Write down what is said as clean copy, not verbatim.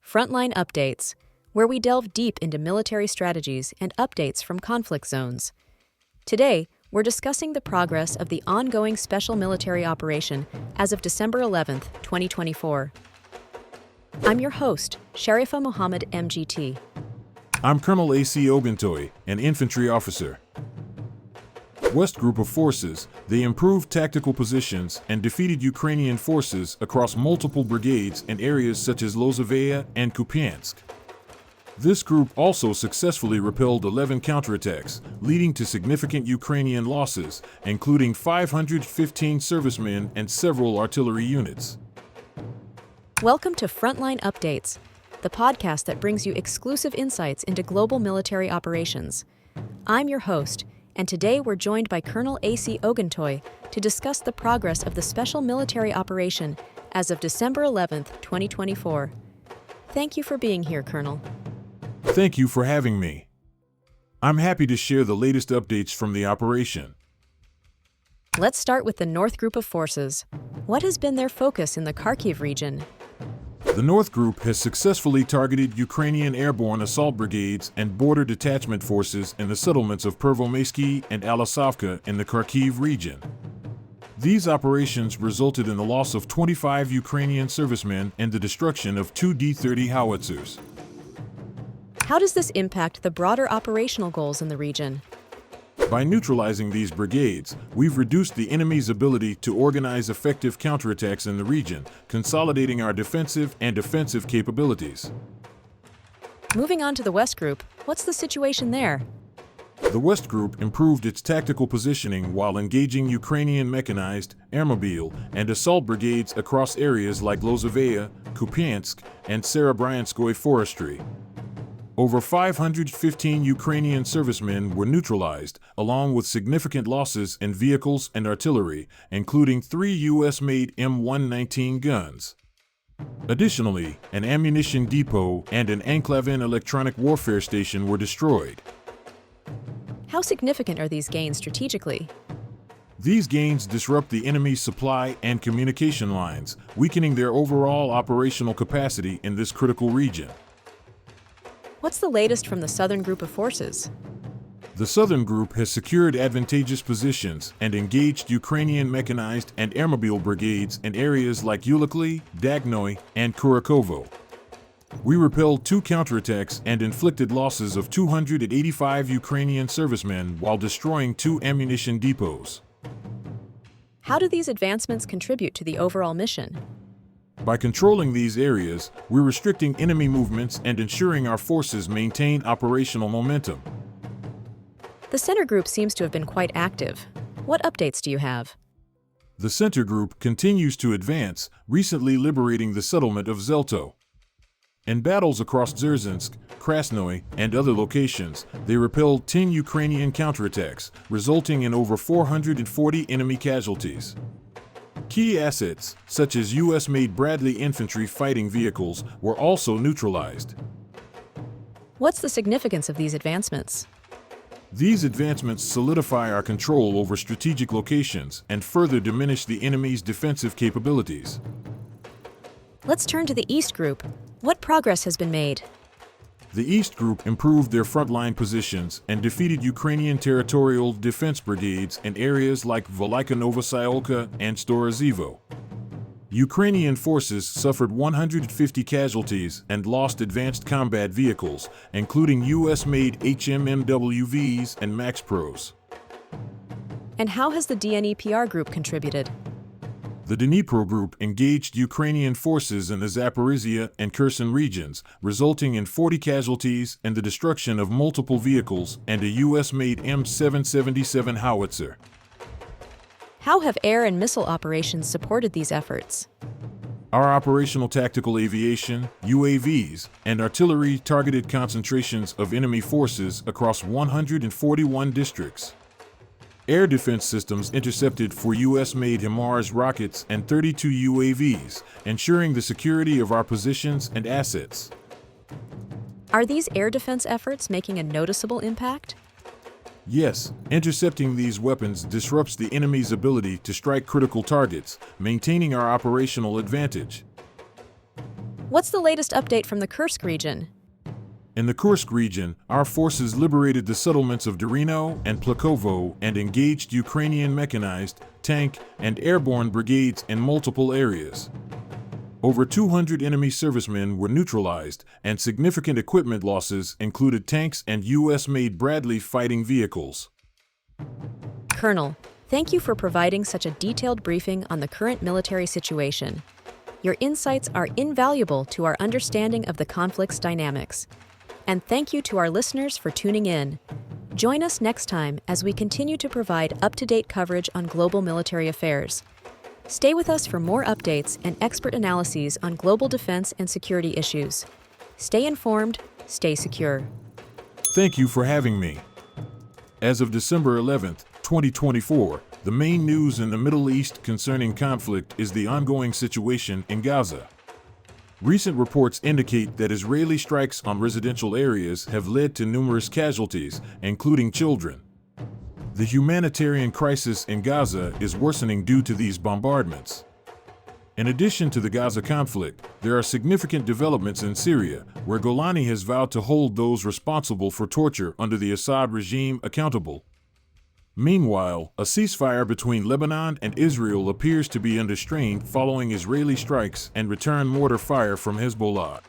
Frontline Updates, where we delve deep into military strategies and updates from conflict zones. Today, we're discussing the progress of the ongoing special military operation as of December 11, 2024. I'm your host, Sharifa Mohammed MGT. I'm Colonel A.C. Oguntoye, an infantry officer. West Group of Forces, they improved tactical positions and defeated Ukrainian forces across multiple brigades in areas such as Lozovaya and Kupiansk. This group also successfully repelled 11 counterattacks, leading to significant Ukrainian losses, including 515 servicemen and several artillery units. Welcome to Frontline Updates, the podcast that brings you exclusive insights into global military operations. I'm your host, and today we're joined by Colonel A.C. Oguntoye to discuss the progress of the special military operation as of December 11, 2024. Thank you for being here, Colonel. Thank you for having me. I'm happy to share the latest updates from the operation. Let's start with the North Group of Forces. What has been their focus in the Kharkiv region? The North Group has successfully targeted Ukrainian airborne assault brigades and border detachment forces in the settlements of Pervomaysky and Alasovka in the Kharkiv region. These operations resulted in the loss of 25 Ukrainian servicemen and the destruction of 2 D-30 howitzers. How does this impact the broader operational goals in the region? By neutralizing these brigades, we've reduced the enemy's ability to organize effective counterattacks in the region, consolidating our defensive and offensive capabilities. Moving on to the West Group, what's the situation there? The West Group improved its tactical positioning while engaging Ukrainian mechanized, airmobile, and assault brigades across areas like Lozovaya, Kupiansk, and Serebryanskoye forestry. Over 515 Ukrainian servicemen were neutralized, along with significant losses in vehicles and artillery, including 3 U.S.-made M119 guns. Additionally, an ammunition depot and an Enklavin electronic warfare station were destroyed. How significant are these gains strategically? These gains disrupt the enemy's supply and communication lines, weakening their overall operational capacity in this critical region. What's the latest from the Southern Group of Forces? The Southern Group has secured advantageous positions and engaged Ukrainian mechanized and airmobile brigades in areas like Ulikli, Dagnoy, and Kurakovo. We repelled 2 counterattacks and inflicted losses of 285 Ukrainian servicemen while destroying 2 ammunition depots. How do these advancements contribute to the overall mission? By controlling these areas, we're restricting enemy movements and ensuring our forces maintain operational momentum. The Center Group seems to have been quite active. What updates do you have? The Center Group continues to advance, recently liberating the settlement of Zelto. In battles across Dzerzhinsk, Krasnoy, and other locations, they repelled 10 Ukrainian counterattacks, resulting in over 440 enemy casualties. Key assets, such as U.S.-made Bradley infantry fighting vehicles, were also neutralized. What's the significance of these advancements? These advancements solidify our control over strategic locations and further diminish the enemy's defensive capabilities. Let's turn to the East Group. What progress has been made? The East Group improved their frontline positions and defeated Ukrainian territorial defense brigades in areas like Velika Novosyolka and Storozivo. Ukrainian forces suffered 150 casualties and lost advanced combat vehicles, including U.S.-made HMMWVs and MaxPros. And how has the DNEPR Group contributed? The Dnipro Group engaged Ukrainian forces in the Zaporizhia and Kherson regions, resulting in 40 casualties and the destruction of multiple vehicles and a U.S.-made M777 howitzer. How have air and missile operations supported these efforts? Our operational tactical aviation, UAVs, and artillery targeted concentrations of enemy forces across 141 districts. Air defense systems intercepted 4 U.S.-made HIMARS rockets and 32 UAVs, ensuring the security of our positions and assets. Are these air defense efforts making a noticeable impact? Yes, intercepting these weapons disrupts the enemy's ability to strike critical targets, maintaining our operational advantage. What's the latest update from the Kursk region? In the Kursk region, our forces liberated the settlements of Dorino and Plakovo and engaged Ukrainian mechanized, tank, and airborne brigades in multiple areas. Over 200 enemy servicemen were neutralized, and significant equipment losses included tanks and U.S.-made Bradley fighting vehicles. Colonel, thank you for providing such a detailed briefing on the current military situation. Your insights are invaluable to our understanding of the conflict's dynamics. And thank you to our listeners for tuning in. Join us next time as we continue to provide up-to-date coverage on global military affairs. Stay with us for more updates and expert analyses on global defense and security issues. Stay informed, stay secure. Thank you for having me. As of December 11th, 2024, the main news in the Middle East concerning conflict is the ongoing situation in Gaza. Recent reports indicate that Israeli strikes on residential areas have led to numerous casualties, including children. The humanitarian crisis in Gaza is worsening due to these bombardments. In addition to the Gaza conflict, there are significant developments in Syria, where Golani has vowed to hold those responsible for torture under the Assad regime accountable. Meanwhile, a ceasefire between Lebanon and Israel appears to be under strain following Israeli strikes and return mortar fire from Hezbollah.